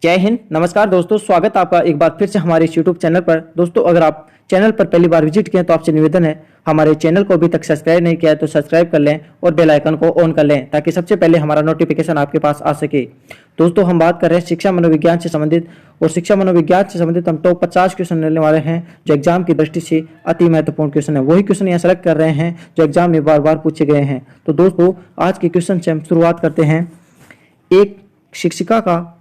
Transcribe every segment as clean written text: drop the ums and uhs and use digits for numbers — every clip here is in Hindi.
जय हिंद। नमस्कार दोस्तों, स्वागत आपका एक बार फिर से हमारे इस यूट्यूब चैनल पर। दोस्तों, अगर आप चैनल पर पहली बार विजिट किए तो आपसे निवेदन है, हमारे चैनल को अभी तक सब्सक्राइब नहीं किया है तो सब्सक्राइब कर लें और बेल आइकन को ऑन कर लें ताकि सबसे पहले हमारा नोटिफिकेशन आपके पास आ सके। दोस्तों, हम बात कर रहे हैं शिक्षा मनोविज्ञान से संबंधित, और शिक्षा मनोविज्ञान से संबंधित हम टॉप 50 क्वेश्चन लेने वाले हैं जो एग्जाम की दृष्टि से अति महत्वपूर्ण क्वेश्चन है। वही क्वेश्चन यहाँ सेलेक्ट कर रहे हैं जो एग्जाम में बार बार पूछे गए हैं। तो दोस्तों, आज के क्वेश्चन से हम शुरुआत करते हैं। एक शिक्षिका का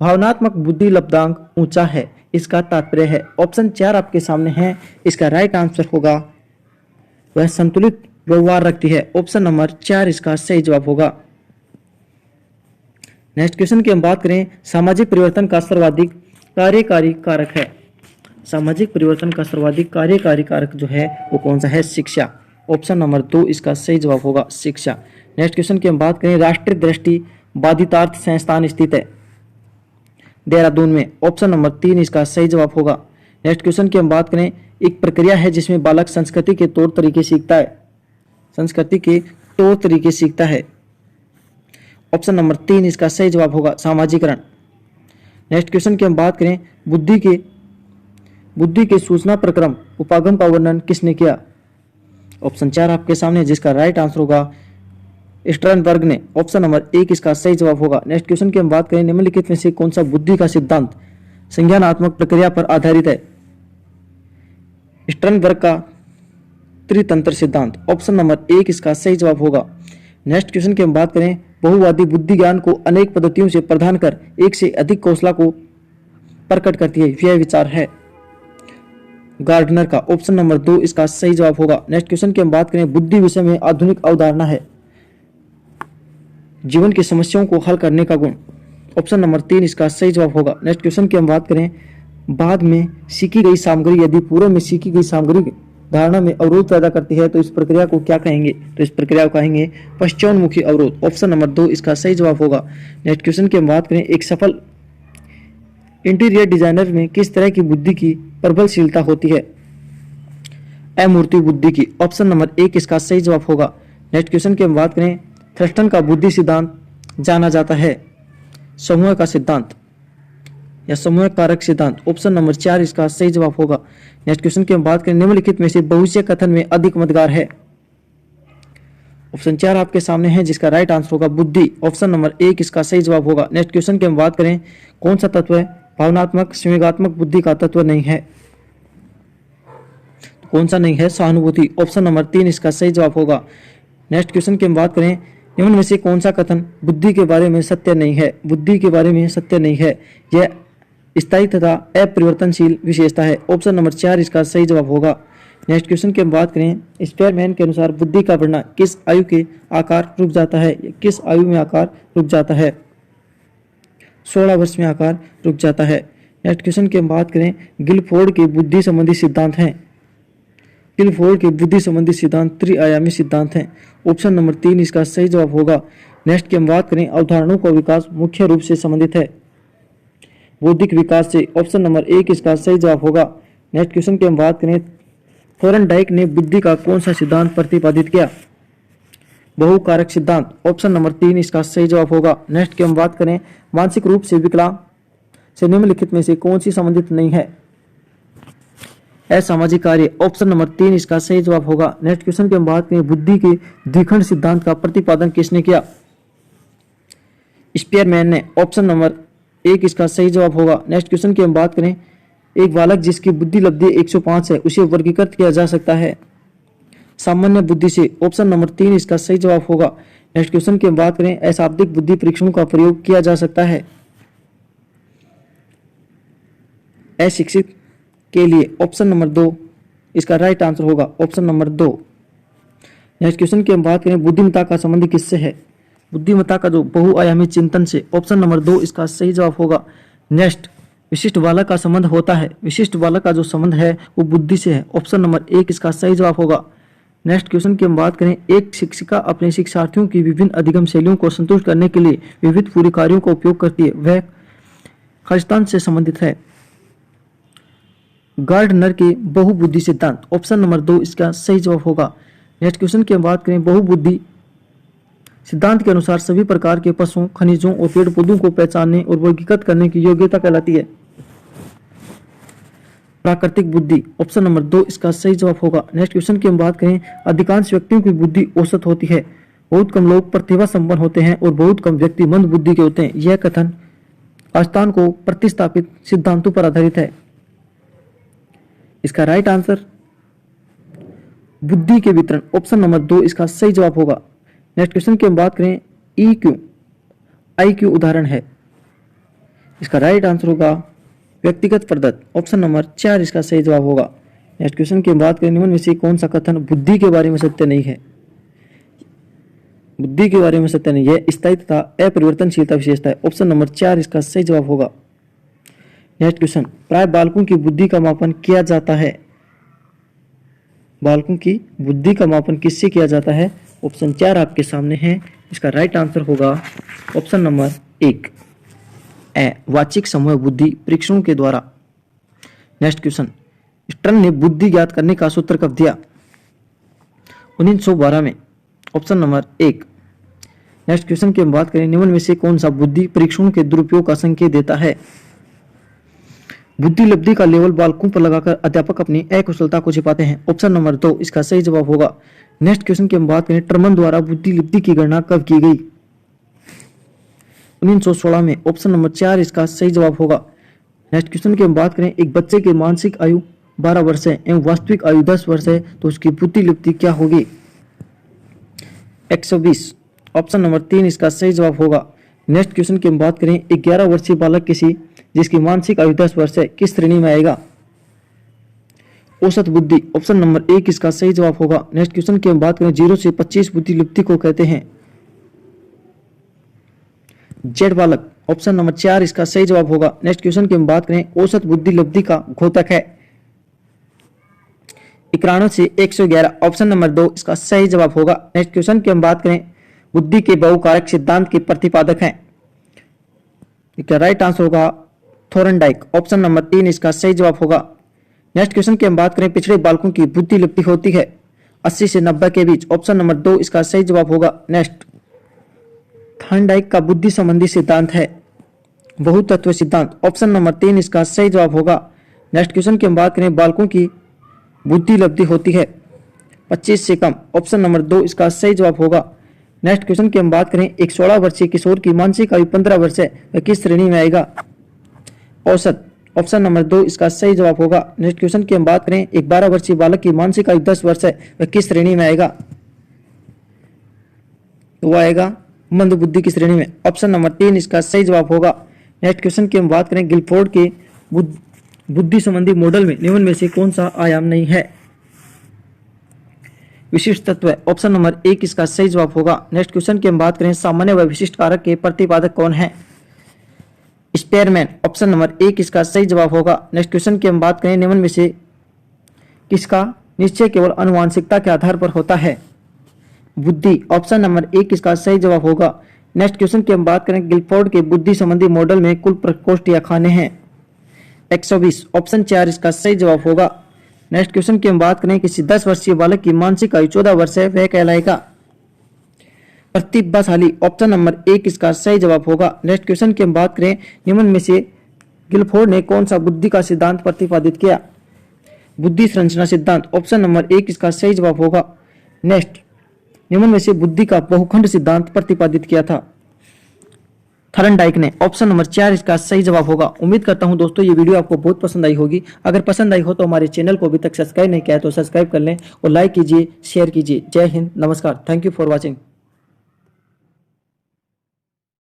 भावनात्मक बुद्धि लब्धांक ऊंचा है, इसका तात्पर्य है। ऑप्शन 4 आपके सामने है, इसका राइट आंसर होगा वह संतुलित व्यवहार रखती है। ऑप्शन नंबर 4 इसका सही जवाब होगा। नेक्स्ट क्वेश्चन की हम बात करें, सामाजिक परिवर्तन का सर्वाधिक कार्यकारी कारक है। सामाजिक परिवर्तन का सर्वाधिक कार्यकारी कारक जो है वो कौन सा है? शिक्षा। ऑप्शन नंबर 2 इसका सही जवाब होगा, शिक्षा। नेक्स्ट क्वेश्चन की हम बात करें, राष्ट्रीय दृष्टि बाधितार्थ संस्थान स्थित है देहरादून में। ऑप्शन नंबर 3 इसका सही जवाब होगा। नेक्स्ट क्वेश्चन की हम बात करें, एक प्रक्रिया है जिसमें बालक संस्कृति के तौर तरीके सीखता है। संस्कृति के तौर तरीके सीखता है। ऑप्शन नंबर 3 इसका सही जवाब होगा, सामाजिकरण। नेक्स्ट क्वेश्चन की हम बात करें, बुद्धि के सूचना प्रक्रम उपागम का वर्णन किसने किया? ऑप्शन 4 आपके सामने, जिसका राइट आंसर होगा स्टर्नबर्ग ने। ऑप्शन नंबर 1 इसका सही जवाब होगा। नेक्स्ट क्वेश्चन की हम बात करें, निम्नलिखित में से कौन सा बुद्धि का सिद्धांत संज्ञानात्मक प्रक्रिया पर आधारित है? स्टर्नबर्ग का त्रितंत्र सिद्धांत। ऑप्शन नंबर 1 इसका सही जवाब होगा। नेक्स्ट क्वेश्चन की हम बात करें, बहुवादी बुद्धि ज्ञान को अनेक पद्धतियों से प्रदान कर एक से अधिक कौशला को प्रकट करती है, यह विचार है गार्डनर का। ऑप्शन नंबर 2 इसका सही जवाब होगा। नेक्स्ट क्वेश्चन की हम बात करें, बुद्धि विषय में आधुनिक अवधारणा है जीवन की समस्याओं को हल करने का गुण। ऑप्शन नंबर 3 इसका सही जवाब होगा। नेक्स्ट क्वेश्चन की हम बात करें, बाद में सीखी गई सामग्री यदि पूर्व में सीखी गई सामग्री धारणा में अवरोध पैदा करती है तो इस प्रक्रिया को क्या कहेंगे? तो इस प्रक्रिया को कहेंगे पश्चोन्मुखी अवरोध। ऑप्शन नंबर 2 इसका सही जवाब होगा। नेक्स्ट क्वेश्चन की हम बात करें, एक सफल इंटीरियर डिजाइनर में किस तरह की बुद्धि की प्रबलशीलता होती है? अमूर्ति बुद्धि की। ऑप्शन नंबर 1 इसका सही जवाब होगा। नेक्स्ट क्वेश्चन की हम बात करें, थ्रस्टन का बुद्धि सिद्धांत जाना जाता है समूह का सिद्धांत या समूह कारक सिद्धांत। ऑप्शन नंबर 4 इसका सही जवाब होगा। नेक्स्ट क्वेश्चन की हम बात करें, निम्नलिखित में से बहुविषय कथन में अधिक मददगार है? ऑप्शन 4 आपके सामने है, जिसका राइट आंसर होगा बुद्धि। ऑप्शन नंबर 1 इसका सही जवाब होगा। नेक्स्ट क्वेश्चन की हम बात करें, कौन सा तत्व है भावनात्मक संवेगात्मक बुद्धि का तत्व नहीं है? कौन सा नहीं है? सहानुभूति। ऑप्शन नंबर 3 इसका सही जवाब होगा। नेक्स्ट क्वेश्चन की हम बात करें, निम्न में से कौन सा कथन बुद्धि के बारे में सत्य नहीं है? बुद्धि के बारे में सत्य नहीं है, यह स्थायी तथा अपरिवर्तनशील विशेषता है। ऑप्शन नंबर 4 इसका सही जवाब होगा। नेक्स्ट क्वेश्चन की हम बात करें, स्पेयरमैन के अनुसार बुद्धि का बढ़ना किस आयु के आकार रुक जाता है? किस आयु में आकार रुक जाता है? 16 वर्ष में आकार रुक जाता है। नेक्स्ट क्वेश्चन की हम बात करें, गिलफोर्ड के बुद्धि संबंधी सिद्धांत हैं। गिलफोर्ड के बुद्धि संबंधी सिद्धांत त्रिआयामी सिद्धांत हैं। ऑप्शन नंबर 3 इसका सही जवाब होगा। नेक्स्ट की हम बात करें, अवधारणाओं का विकास मुख्य रूप से संबंधित है बौद्धिक विकास से। ऑप्शन नंबर 1 इसका सही जवाब होगा। नेक्स्ट क्वेश्चन की हम बात करें, थोरनडाइक ने बुद्धि का कौन सा सिद्धांत प्रतिपादित किया? बहुकारक सिद्धांत। ऑप्शन नंबर 3 इसका सही जवाब होगा। नेक्स्ट की हम बात करें, मानसिक रूप से विकलांग से निम्नलिखित में से कौन सी संबंधित नहीं है? असामाजिक कार्य। ऑप्शन नंबर 3 इसका सही जवाब होगा। नेक्स्ट क्वेश्चन की हम बात करें, बुद्धि के द्विखंड सिद्धांत का प्रतिपादन किसने किया? स्पेयरमैन ने। ऑप्शन नंबर 1 इसका सही जवाब होगा। नेक्स्ट क्वेश्चन की हम बात करें, एक बालक जिसकी बुद्धि लब्धि 105 है उसे वर्गीकृत किया जा सकता है सामान्य बुद्धि से। ऑप्शन नंबर 3 इसका सही जवाब होगा। नेक्स्ट क्वेश्चन की हम बात करें, अशाब्दिक बुद्धि परीक्षणों का प्रयोग किया जा सकता है अशिक्षित के लिए। ऑप्शन नंबर 2 इसका राइट आंसर होगा, ऑप्शन नंबर 2। नेक्स्ट क्वेश्चन की हम बात करें, बुद्धिमत्ता का संबंध किससे है? बुद्धिमत्ता का जो बहुआयामी चिंतन से। ऑप्शन नंबर 2 इसका सही जवाब होगा। नेक्स्ट, विशिष्ट बालक का संबंध होता है। विशिष्ट बालक का जो संबंध है वो बुद्धि से है। ऑप्शन नंबर 1 इसका सही जवाब होगा। नेक्स्ट क्वेश्चन की हम बात करें, एक शिक्षिका अपने शिक्षार्थियों की विभिन्न अधिगम शैलियों को संतुष्ट करने के लिए विविध पूरी कार्यों का उपयोग करती है, वह खर्चतान से संबंधित है गार्डनर के बहुबुद्धि सिद्धांत। ऑप्शन नंबर 2 इसका सही जवाब होगा। नेक्स्ट क्वेश्चन की हम बात करें, बहुबुद्धि सिद्धांत के अनुसार सभी प्रकार के पशुओं, खनिजों और पेड़ पौधों को पहचानने और वर्गीकृत करने की योग्यता कहलाती है। प्राकृतिक बुद्धि, ऑप्शन नंबर 2 इसका सही जवाब होगा। नेक्स्ट क्वेश्चन की हम बात करें, अधिकांश व्यक्तियों की बुद्धि औसत होती है, बहुत कम लोग प्रतिभा संपन्न होते हैं और बहुत कम व्यक्ति मंद बुद्धि के होते हैं। यह कथन आस्तान को प्रतिस्थापित सिद्धांतों पर आधारित है। इसका राइट आंसर बुद्धि के वितरण, ऑप्शन नंबर 2 इसका सही जवाब होगा। नेक्स्ट क्वेश्चन की हम बात करें, EQ IQ उदाहरण है। इसका राइट आंसर होगा व्यक्तिगत प्रदत्त, ऑप्शन नंबर 4 इसका सही जवाब होगा। नेक्स्ट क्वेश्चन की हम बात करें, निम्न में से कौन सा कथन बुद्धि के बारे में सत्य नहीं है? बुद्धि के बारे में सत्य नहीं है, स्थायी तथा अपरिवर्तनशीलता विशेषता है, ऑप्शन नंबर 4 इसका सही जवाब होगा। नेक्स्ट क्वेश्चन, प्राय बालकों की बुद्धि का मापन किया जाता है। बालकों की बुद्धि का मापन किससे किया जाता है? ऑप्शन 4 आपके सामने है। इसका राइट आंसर होगा ऑप्शन नंबर 1 वाचिक समूह बुद्धि परीक्षणों के द्वारा। नेक्स्ट क्वेश्चन, स्टर्न ने बुद्धि ज्ञात करने का सूत्र कब दिया? 1912 में, ऑप्शन नंबर 1। नेक्स्ट क्वेश्चन की हम बात करें, निम्न में से कौन सा बुद्धि परीक्षणों के दुरुपयोग का संकेत देता है? बुद्धि लब्धि का लेवल बालकों पर लगाकर अध्यापक अपनी अकुशलता को छिपाते हैं, ऑप्शन नंबर 2 इसका सही जवाब होगा। नेक्स्ट क्वेश्चन की हम बात करें, टर्मन द्वारा बुद्धि लब्धि की गणना कब की गई? 1916 में, ऑप्शन नंबर 4 इसका सही जवाब होगा। नेक्स्ट क्वेश्चन की हम बात करें, एक बच्चे की मानसिक आयु 12 वर्ष है एवं वास्तविक आयु 10 वर्ष है, तो उसकी बुद्धि लब्धि क्या होगी? 120, ऑप्शन नंबर 3 इसका सही जवाब होगा। नेक्स्ट क्वेश्चन की हम बात करें, 11 वर्षीय बालक किसी जिसकी मानसिक आयु 10 वर्ष है किस श्रेणी में आएगा? औसत बुद्धि, ऑप्शन नंबर 1 इसका सही जवाब होगा। नेक्स्ट क्वेश्चन की हम बात करें, 0 से 25 बुद्धि लब्धि को कहते हैं? जेड बालक, ऑप्शन नंबर 4 इसका सही जवाब होगा। नेक्स्ट क्वेश्चन की हम बात करें, औसत बुद्धि लब्धि का घोतक है? 91 से 111, ऑप्शन नंबर 2 इसका सही जवाब होगा। नेक्स्ट क्वेश्चन की हम बात करें, बुद्धि के बहुकारक सिद्धांत के प्रतिपादक हैं? इसका राइट आंसर होगा थोरनडाइक, ऑप्शन नंबर 3 इसका सही जवाब होगा। नेक्स्ट क्वेश्चन की हम बात करें, पिछड़े बालकों की बुद्धि लब्धि होती है 80 से 90 के बीच, ऑप्शन नंबर 2 इसका सही जवाब होगा। नेक्स्ट, थॉर्नडाइक का बुद्धि संबंधी सिद्धांत है बहुतत्व सिद्धांत, ऑप्शन नंबर 3 इसका सही जवाब होगा। नेक्स्ट क्वेश्चन की हम बात करें, बालकों की बुद्धि लब्धि होती है 25 से कम, ऑप्शन नंबर 2 इसका सही जवाब होगा। नेक्स्ट क्वेश्चन की हम बात करें, एक 16 वर्षीय किशोर की मानसिक आयु 15 वर्ष है, वह किस श्रेणी में आएगा? औसत, ऑप्शन नंबर 2 इसका सही जवाब होगा। नेक्स्ट क्वेश्चन की हम बात करें, एक 12 वर्षीय बालक की मानसिक आयु 10 वर्ष है, वह किस श्रेणी में आएगा? तो वह आएगा मंद बुद्धि की श्रेणी में, ऑप्शन नंबर 3 इसका सही जवाब होगा। नेक्स्ट क्वेश्चन की हम बात करें, गिलफोर्ड के बुद्धि संबंधी मॉडल में निम्न में से कौन सा आयाम नहीं है? विशिष्ट तत्व, ऑप्शन नंबर 1 इसका सही जवाब होगा। नेक्स्ट क्वेश्चन की हम बात करें, सामान्य व विशिष्ट कारक के प्रतिपादक कौन है? स्पेयरमैन, ऑप्शन नंबर 1 इसका सही जवाब होगा। नेक्स्ट क्वेश्चन की हम बात करें, निम्न में से किसका निश्चय केवल आनुवांशिकता के आधार पर होता है? बुद्धि, ऑप्शन नंबर 1 इसका सही जवाब होगा। नेक्स्ट क्वेश्चन की हम बात करें, गिलफोर्ड के बुद्धि संबंधी मॉडल में कुल प्रकोष्ठ या खाने हैं? 120, ऑप्शन 4 इसका सही जवाब होगा। नेक्स्ट क्वेश्चन की हम बात करें, किसी 10 वर्षीय बालक की मानसिक आयु 14 वर्ष है, वह कहलाएगा? प्रतिभाशाली, ऑप्शन नंबर 1 इसका सही जवाब होगा। नेक्स्ट क्वेश्चन की हम बात करें, निम्न में से गिलफोर्ड ने कौन सा बुद्धि का सिद्धांत प्रतिपादित किया? बुद्धि संरचना सिद्धांत, ऑप्शन नंबर 1 इसका सही जवाब होगा। नेक्स्ट, निम्न में से बुद्धि का बहुखंड सिद्धांत प्रतिपादित किया था? थॉर्नडाइक ने, ऑप्शन नंबर 4 इसका सही जवाब होगा। उम्मीद करता हूं दोस्तों ये वीडियो आपको बहुत पसंद आई होगी। अगर पसंद आई हो तो हमारे चैनल को अभी तक सब्सक्राइब नहीं किया है तो सब्सक्राइब कर लें और लाइक कीजिए, शेयर कीजिए। जय हिंद, नमस्कार, थैंक यू फॉर वॉचिंग।